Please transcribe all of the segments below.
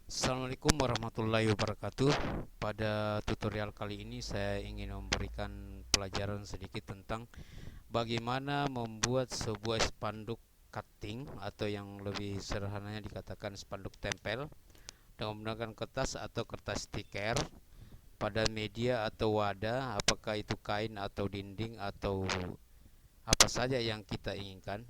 Assalamualaikum warahmatullahi wabarakatuh. Pada tutorial kali ini saya ingin memberikan pelajaran sedikit tentang bagaimana membuat sebuah spanduk cutting atau yang lebih sederhananya dikatakan spanduk tempel dengan menggunakan kertas atau kertas stiker pada media atau wadah, apakah itu kain atau dinding atau apa saja yang kita inginkan.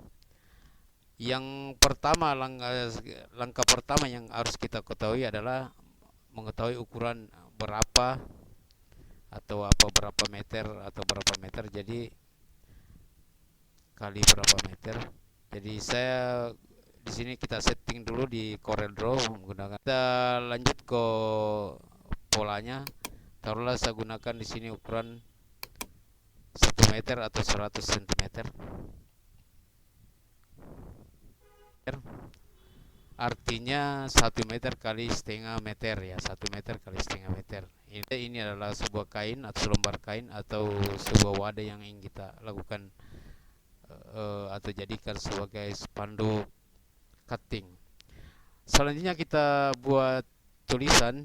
Yang pertama, langkah pertama yang harus kita ketahui adalah mengetahui ukuran berapa atau berapa meter atau berapa meter, jadi kali berapa meter. Jadi saya di sini kita setting dulu di Corel Draw menggunakan. Kita lanjut ke polanya. Taruhlah saya gunakan di sini ukuran 1 meter atau 100 cm. Artinya 1 meter kali setengah meter ya, 1 meter kali setengah meter. Ini adalah sebuah kain atau selembar kain atau sebuah wadah yang ingin kita lakukan atau jadikan sebagai spanduk cutting. Selanjutnya kita buat tulisan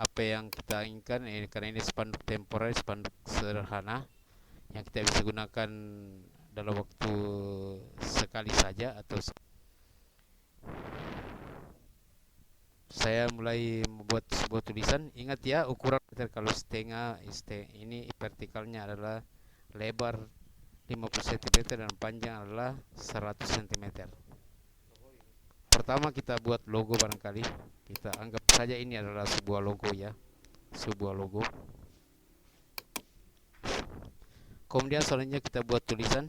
apa yang kita inginkan, karena ini spanduk temporer, spanduk sederhana yang kita bisa gunakan dalam waktu sekali saja. Atau saya mulai membuat sebuah tulisan. Ingat ya, ukuran meter kalau setengah, ini vertikalnya adalah lebar 50 cm dan panjang adalah 100 cm. Pertama kita buat logo barangkali. Kita anggap saja ini adalah sebuah logo ya, sebuah logo. Kemudian selanjutnya kita buat tulisan.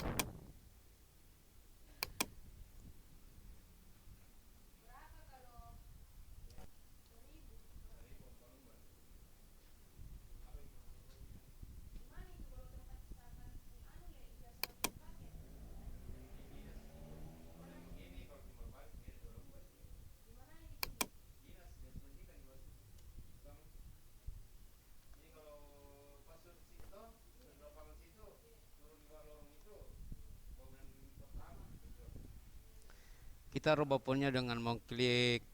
Kita rubah fontnya dengan mengklik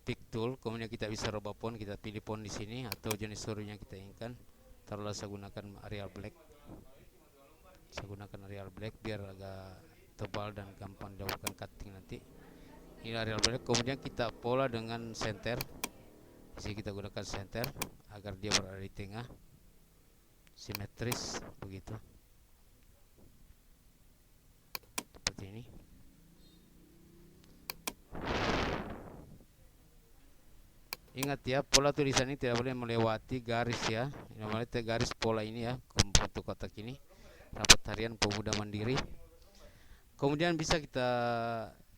pick tool, kemudian kita bisa rubah font. Kita pilih font di sini atau jenis hurufnya kita inginkan. Taruhlah saya gunakan Arial Black. Saya gunakan Arial Black biar agak tebal dan gampang dilakukan cutting nanti. Ini Arial Black. Kemudian kita pola dengan center. Di sini kita gunakan center agar dia berada di tengah, simetris begitu. Seperti ini. Ingat ya, pola tulisan ini tidak boleh melewati garis ya. Melewati garis pola ini ya, untuk kotak ini. Rapat harian pemuda mandiri. Kemudian bisa kita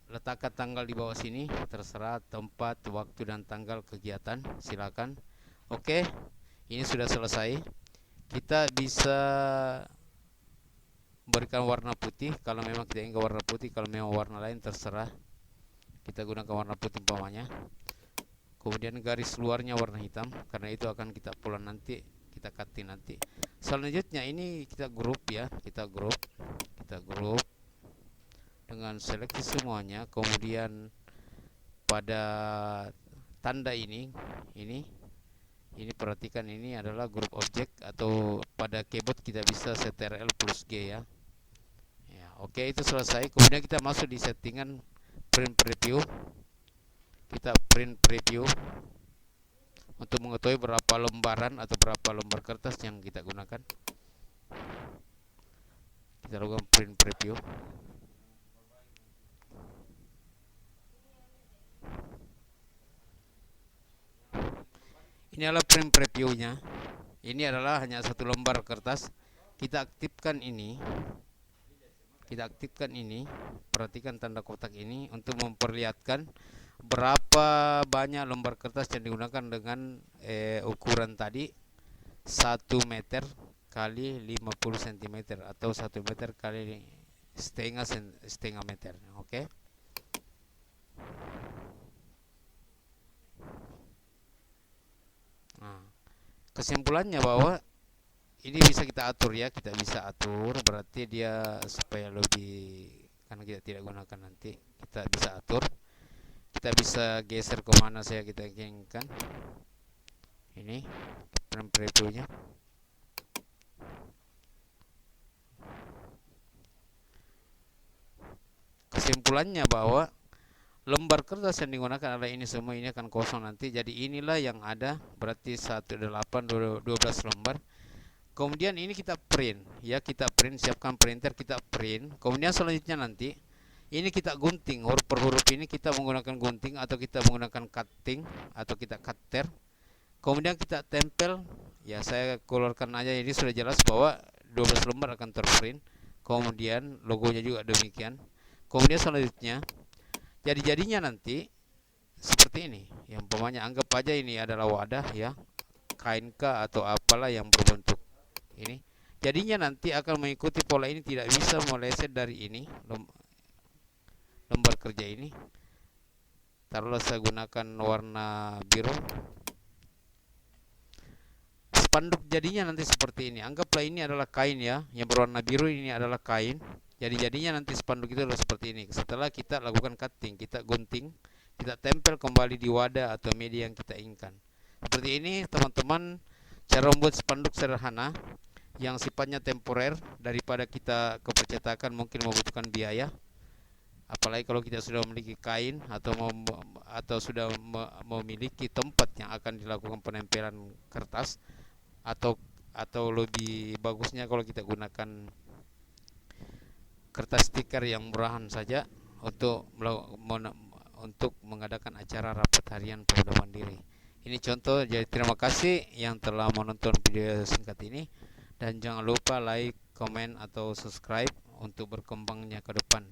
letakkan tanggal di bawah sini, terserah tempat, waktu dan tanggal kegiatan, silakan. Oke, ini sudah selesai. Kita bisa berikan warna putih kalau memang kita ingin warna putih, kalau memang warna lain terserah. Kita gunakan warna putih umpamanya. Kemudian garis luarnya warna hitam, karena itu akan kita pola nanti, kita cutting nanti. Selanjutnya ini kita grup ya, kita grup dengan seleksi semuanya. Kemudian pada tanda ini perhatikan, ini adalah grup objek, atau pada keyboard kita bisa Ctrl plus G ya. Ya, oke, itu selesai. Kemudian kita masuk di settingan print preview. Kita print preview untuk mengetahui berapa lembaran atau berapa lembar kertas yang kita gunakan. Kita lakukan print preview. Ini adalah print previewnya. Ini adalah hanya satu lembar kertas. Kita aktifkan ini. Perhatikan tanda kotak ini untuk memperlihatkan berapa banyak lembar kertas yang digunakan dengan ukuran tadi, 1 meter kali 50 cm atau 1 meter kali setengah meter. Oke. Nah, kesimpulannya bahwa ini bisa kita atur ya, kita bisa atur, berarti dia supaya lebih, karena kita tidak gunakan nanti, kita bisa atur. kita bisa geser ke mana saya kita inginkan. Ini frame previewnya. Kesimpulannya bahwa lembar kertas yang digunakan adalah ini semua, ini akan kosong nanti. Jadi inilah yang ada, berarti 18 12 lembar. Kemudian ini kita print ya, kita print, siapkan printer, kita print. Kemudian selanjutnya nanti ini kita gunting huruf per huruf, ini kita menggunakan gunting atau kita menggunakan cutting atau kita cutter. Kemudian kita tempel ya, saya keluarkan aja, ini sudah jelas bahwa 12 lembar akan terprint. Kemudian logonya juga demikian. Kemudian selanjutnya jadinya nanti seperti ini. Yang umpamanya anggap aja ini adalah wadah ya, kain kah atau apalah yang berbentuk ini. Jadinya nanti akan mengikuti pola ini, tidak bisa meleset dari ini lembar kerja ini. Taruhlah saya gunakan warna biru. Spanduk jadinya nanti seperti ini. Anggaplah ini adalah kain ya, yang berwarna biru ini adalah kain. Jadi jadinya nanti spanduk itu adalah seperti ini. Setelah kita lakukan cutting, kita gunting, kita tempel kembali di wadah atau media yang kita inginkan. Seperti ini teman-teman, cara membuat spanduk sederhana yang sifatnya temporer, daripada kita ke percetakan mungkin membutuhkan biaya. Apalagi kalau kita sudah memiliki kain atau sudah memiliki tempat yang akan dilakukan penempelan kertas, atau lebih bagusnya kalau kita gunakan kertas stiker yang murahan saja untuk mengadakan acara rapat harian pemuda mandiri. Ini contoh. Jadi terima kasih yang telah menonton video singkat ini, dan jangan lupa like, komen, atau subscribe untuk berkembangnya ke depan.